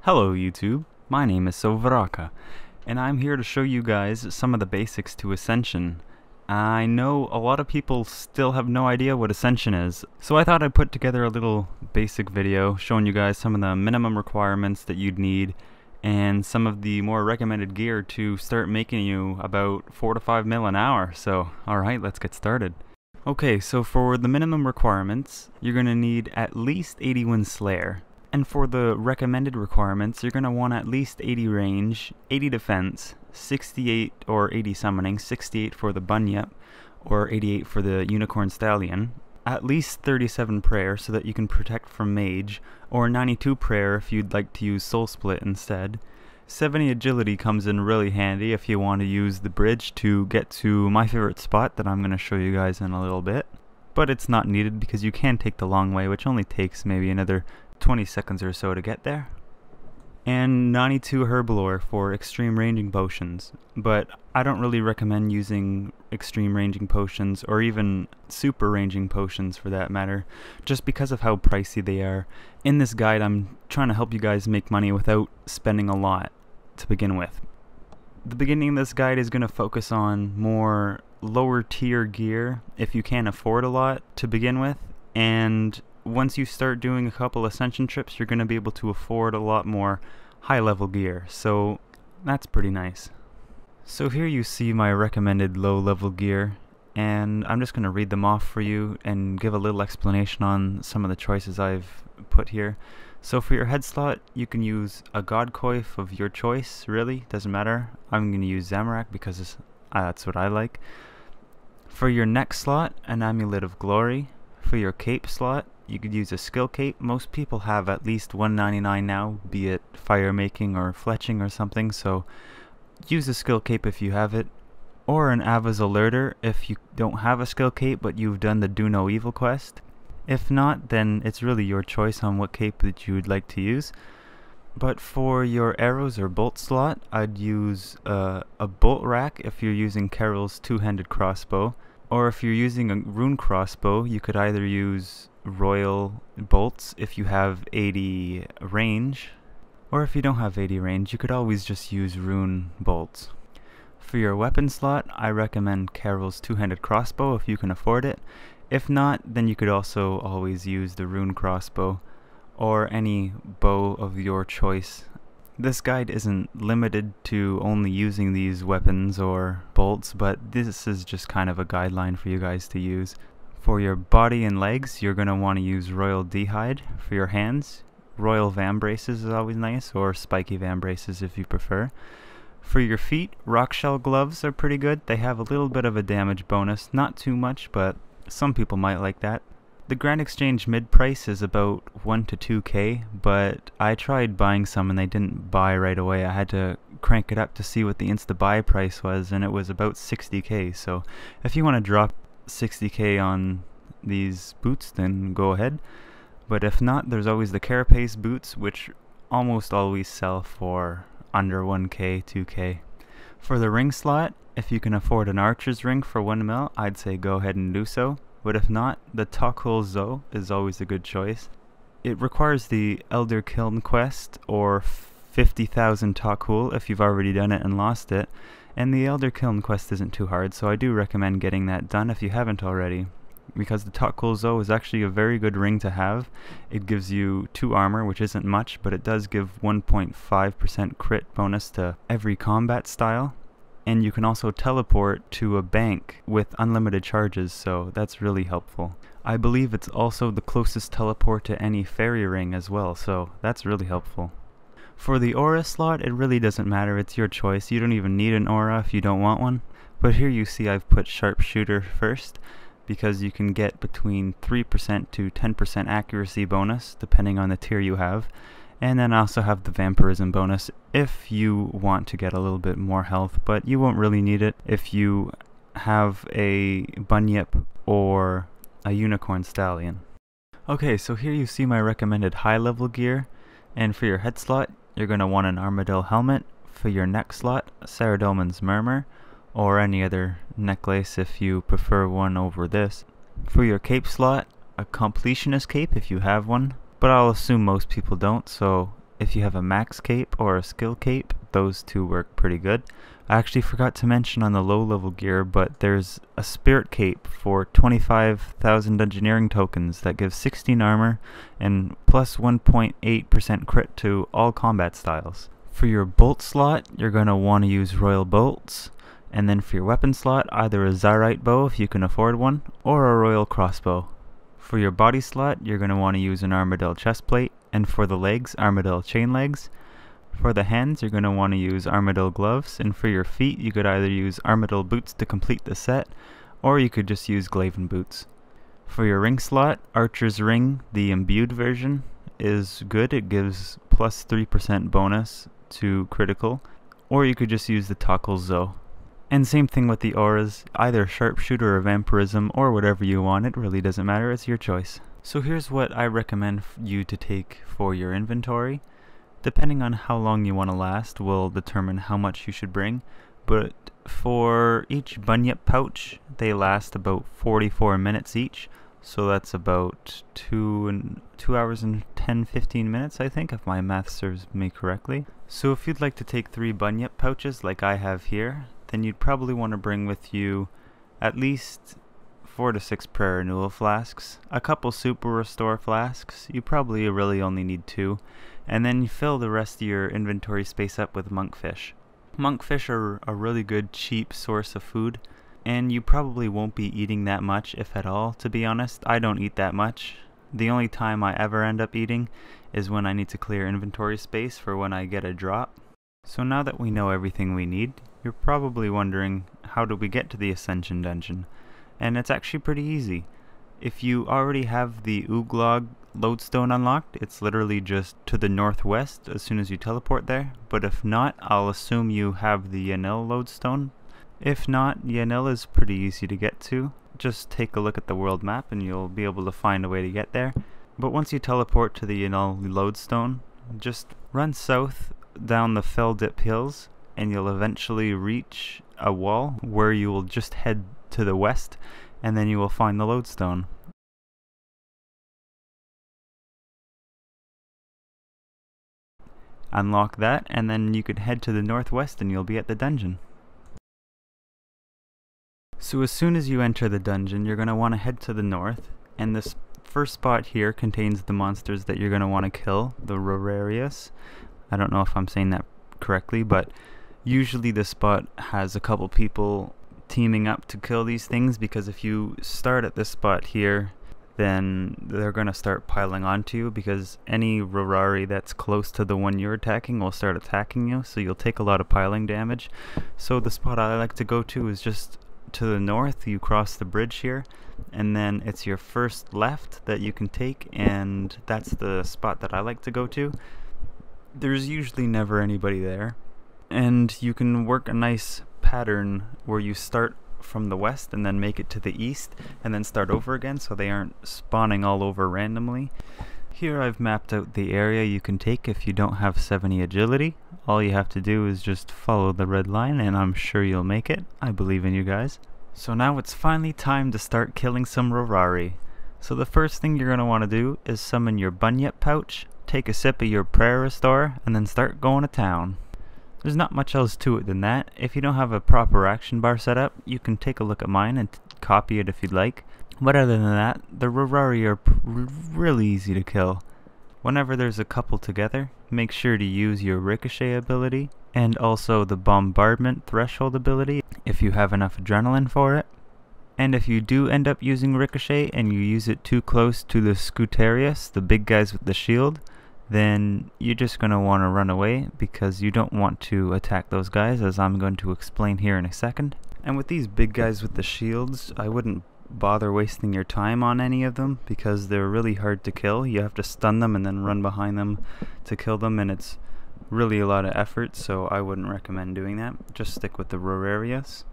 Hello YouTube, my name is Sovraka, and I'm here to show you guys some of the basics to Ascension. I know a lot of people still have no idea what Ascension is, so I thought I'd put together a little basic video showing you guys some of the minimum requirements that you'd need and some of the more recommended gear to start making you about 4 to 5 mil an hour. So alright, let's get started. Okay, so for the minimum requirements, you're going to need at least 81 Slayer. And for the recommended requirements, you're going to want at least 80 range, 80 defense, 68 or 80 summoning, 68 for the Bunyip, or 88 for the Unicorn Stallion, at least 37 prayer so that you can protect from mage, or 92 prayer if you'd like to use soul split instead. 70 agility comes in really handy if you want to use the bridge to get to my favorite spot that I'm going to show you guys in a little bit. But it's not needed because you can take the long way, which only takes maybe another 20 seconds or so to get there. And 92 Herbalore for extreme ranging potions, but I don't really recommend using extreme ranging potions or even super ranging potions for that matter, just because of how pricey they are. In this guide I'm trying to help you guys make money without spending a lot to begin with. The beginning of this guide is going to focus on more lower tier gear if you can't afford a lot to begin with, and once you start doing a couple Ascension trips, you're going to be able to afford a lot more high level gear, so that's pretty nice. So here you see my recommended low level gear, and I'm just going to read them off for you and give a little explanation on some of the choices I've put here. So for your head slot, you can use a God Coif of your choice, really, doesn't matter. I'm going to use Zamorak because that's what I like. For your neck slot, an Amulet of Glory. For your cape slot, you could use a skill cape. Most people have at least 199 now, be it fire making or fletching or something, so use a skill cape if you have it. Or an Ava's Alerter if you don't have a skill cape but you've done the Do No Evil quest. If not, then it's really your choice on what cape that you would like to use. But for your arrows or bolt slot, I'd use a bolt rack if you're using Carol's two-handed crossbow. Or if you're using a rune crossbow, you could either use royal bolts if you have 80 range, or if you don't have 80 range, you could always just use rune bolts. For your weapon slot, I recommend Carol's two-handed crossbow if you can afford it. If not, then you could also always use the rune crossbow, or any bow of your choice. This guide isn't limited to only using these weapons or bolts, but this is just kind of a guideline for you guys to use. For your body and legs, you're going to want to use Royal D'hide. For your hands, Royal Vambraces is always nice, or Spiky Vambraces if you prefer. For your feet, Rockshell gloves are pretty good. They have a little bit of a damage bonus, not too much, but some people might like that. The Grand Exchange mid-price is about 1 to 2k, but I tried buying some and they didn't buy right away. I had to crank it up to see what the insta-buy price was, and it was about 60k. So if you want to drop 60k on these boots, then go ahead. But if not, there's always the Carapace boots, which almost always sell for under 1k, 2k. For the ring slot, if you can afford an archer's ring for 1 mil, I'd say go ahead and do so. But if not, the Tokhul Zo is always a good choice. It requires the Elder Kiln quest, or 50,000 Tokhul if you've already done it and lost it. And the Elder Kiln quest isn't too hard, so I do recommend getting that done if you haven't already. Because the Tokhul Zo is actually a very good ring to have. It gives you 2 armor, which isn't much, but it does give 1.5% crit bonus to every combat style. And you can also teleport to a bank with unlimited charges, so that's really helpful. I believe it's also the closest teleport to any fairy ring as well, so that's really helpful. For the aura slot, it really doesn't matter, it's your choice. You don't even need an aura if you don't want one. But here you see I've put Sharpshooter first, because you can get between 3% to 10% accuracy bonus, depending on the tier you have. And then I also have the Vampirism bonus if you want to get a little bit more health, but you won't really need it if you have a Bunyip or a Unicorn Stallion. Okay, so here you see my recommended high level gear, and for your head slot, you're going to want an Armadillo helmet. For your neck slot, Saradomin's Murmur, or any other necklace if you prefer one over this. For your cape slot, a Completionist cape if you have one. But I'll assume most people don't, so If you have a max cape or a skill cape, those two work pretty good. I actually forgot to mention on the low level gear, but there's a spirit cape for 25,000 engineering tokens that gives 16 armor and plus 1.8% crit to all combat styles. For your bolt slot, you're going to want to use royal bolts, and then for your weapon slot, either a Zarite bow if you can afford one, or a royal crossbow. For your body slot, you're going to want to use an Armadale chestplate, and for the legs, Armadale chain legs. For the hands, you're going to want to use Armadale gloves, and for your feet, you could either use Armadale boots to complete the set, or you could just use Glaven boots. For your ring slot, Archer's Ring, the imbued version, is good. It gives plus 3% bonus to critical, or you could just use the Toggle Zoe. And same thing with the auras, either Sharpshooter or Vampirism or whatever you want, it really doesn't matter, it's your choice. So here's what I recommend you to take for your inventory. Depending on how long you want to last will determine how much you should bring, but for each bunyip pouch, they last about 44 minutes each, so that's about 2 hours and 10-15 minutes, I think, if my math serves me correctly. So if you'd like to take 3 bunyip pouches like I have here, then you'd probably want to bring with you at least 4 to 6 prayer renewal flasks, a couple super restore flasks, you probably really only need 2, and then you fill the rest of your inventory space up with monkfish. Monkfish are a really good cheap source of food, and you probably won't be eating that much, if at all, to be honest. I don't eat that much. The only time I ever end up eating is when I need to clear inventory space for when I get a drop. So now that we know everything we need, you're probably wondering, how do we get to the Ascension dungeon? And it's actually pretty easy. If you already have the Ooglog lodestone unlocked, it's literally just to the northwest as soon as you teleport there. But if not, I'll assume you have the Yanil lodestone. If not, Yanil is pretty easy to get to. Just take a look at the world map and you'll be able to find a way to get there. But once you teleport to the Yanil lodestone, just run south down the Fell Dip Hills and you'll eventually reach a wall where you will just head to the west, and then you will find the lodestone. Unlock that, and then you could head to the northwest and you'll be at the dungeon. So as soon as you enter the dungeon, you're going to want to head to the north, and this first spot here contains the monsters that you're going to want to kill, the Rorarius. I don't know if I'm saying that correctly, but usually this spot has a couple people teaming up to kill these things, because if you start at this spot here, then they're going to start piling onto you, because any Rorari that's close to the one you're attacking will start attacking you, so you'll take a lot of piling damage. So the spot I like to go to is just to the north. You cross the bridge here, and then it's your first left that you can take, and that's the spot that I like to go to. There's usually never anybody there, and you can work a nice pattern where you start from the west and then make it to the east and then start over again, so they aren't spawning all over randomly. Here I've mapped out the area you can take if you don't have 70 agility. All you have to do is just follow the red line, and I'm sure you'll make it. I believe in you guys. So now it's finally time to start killing some Rorari. So the first thing you're going to want to do is summon your bunyip pouch, take a sip of your prayer restore, and then start going to town. There's not much else to it than that. If you don't have a proper action bar set up, you can take a look at mine and copy it if you'd like. But other than that, the Rorari are really easy to kill. Whenever there's a couple together, make sure to use your Ricochet ability, and also the Bombardment Threshold ability if you have enough adrenaline for it. And if you do end up using Ricochet and you use it too close to the Scutarius, the big guys with the shield, then you're just going to want to run away, because you don't want to attack those guys, as I'm going to explain here in a second. And with these big guys with the shields, I wouldn't bother wasting your time on any of them, because they're really hard to kill. You have to stun them and then run behind them to kill them, and it's really a lot of effort, so I wouldn't recommend doing that. Just stick with the Rorarius.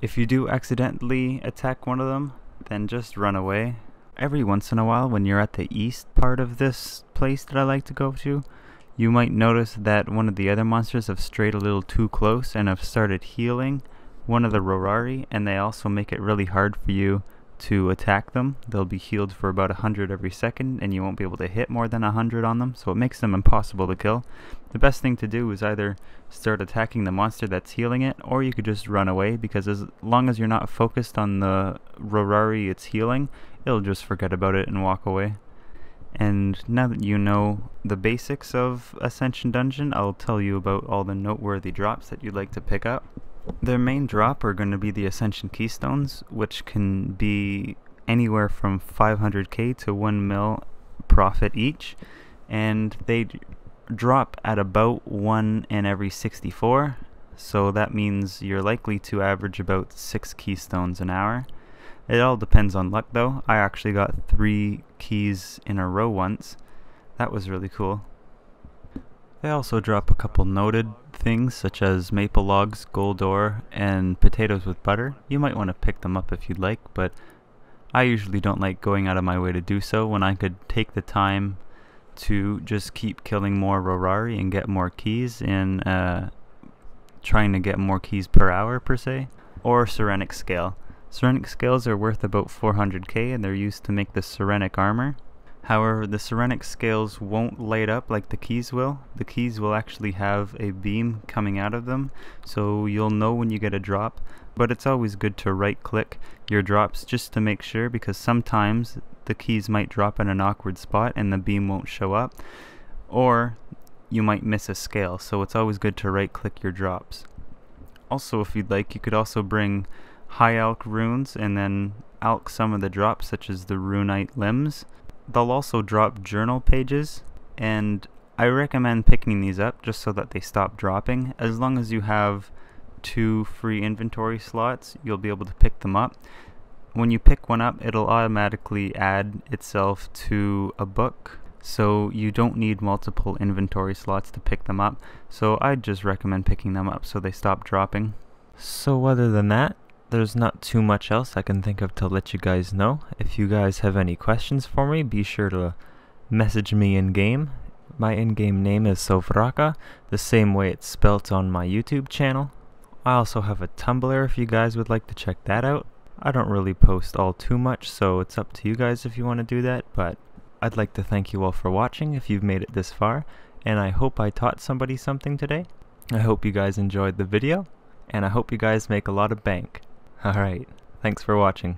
If you do accidentally attack one of them, then just run away. Every once in a while, when you're at the east part of this place that I like to go to, you might notice that one of the other monsters have strayed a little too close and have started healing one of the Rorari, and they also make it really hard for you to attack them. They'll be healed for about 100 every second, and you won't be able to hit more than 100 on them, so it makes them impossible to kill. The best thing to do is either start attacking the monster that's healing it, or you could just run away, because as long as you're not focused on the Rorari it's healing, it'll just forget about it and walk away. And now that you know the basics of Ascension Dungeon, I'll tell you about all the noteworthy drops that you'd like to pick up. Their main drop are going to be the Ascension Keystones, which can be anywhere from 500k to 1 mil profit each, and they drop at about 1 in every 64, so that means you're likely to average about 6 keystones an hour. It all depends on luck though. I actually got 3 keys in a row once. That was really cool. They also drop a couple noted things such as maple logs, gold ore, and potatoes with butter. You might want to pick them up if you'd like, but I usually don't like going out of my way to do so when I could take the time to just keep killing more Rorari and get more keys in trying to get more keys per hour per se. Or Serenic Scale. Serenic Scales are worth about 400k and they're used to make the Serenic armor. However, the Serenic Scales won't light up like the keys will. The keys will actually have a beam coming out of them, so you'll know when you get a drop, but it's always good to right click your drops just to make sure, because sometimes the keys might drop in an awkward spot and the beam won't show up, or you might miss a scale, so it's always good to right click your drops. Also, if you'd like, you could also bring high alch runes and then alch some of the drops such as the runite limbs. They'll also drop journal pages, and I recommend picking these up just so that they stop dropping. As long as you have 2 free inventory slots, you'll be able to pick them up. When you pick one up, it'll automatically add itself to a book, so you don't need multiple inventory slots to pick them up. So I'd just recommend picking them up so they stop dropping. So other than that, there's not too much else I can think of to let you guys know. If you guys have any questions for me, be sure to message me in-game. My in-game name is Sovraka, the same way it's spelt on my YouTube channel. I also have a Tumblr if you guys would like to check that out. I don't really post all too much, so it's up to you guys if you want to do that, but I'd like to thank you all for watching if you've made it this far, and I hope I taught somebody something today. I hope you guys enjoyed the video, and I hope you guys make a lot of bank. Alright, thanks for watching.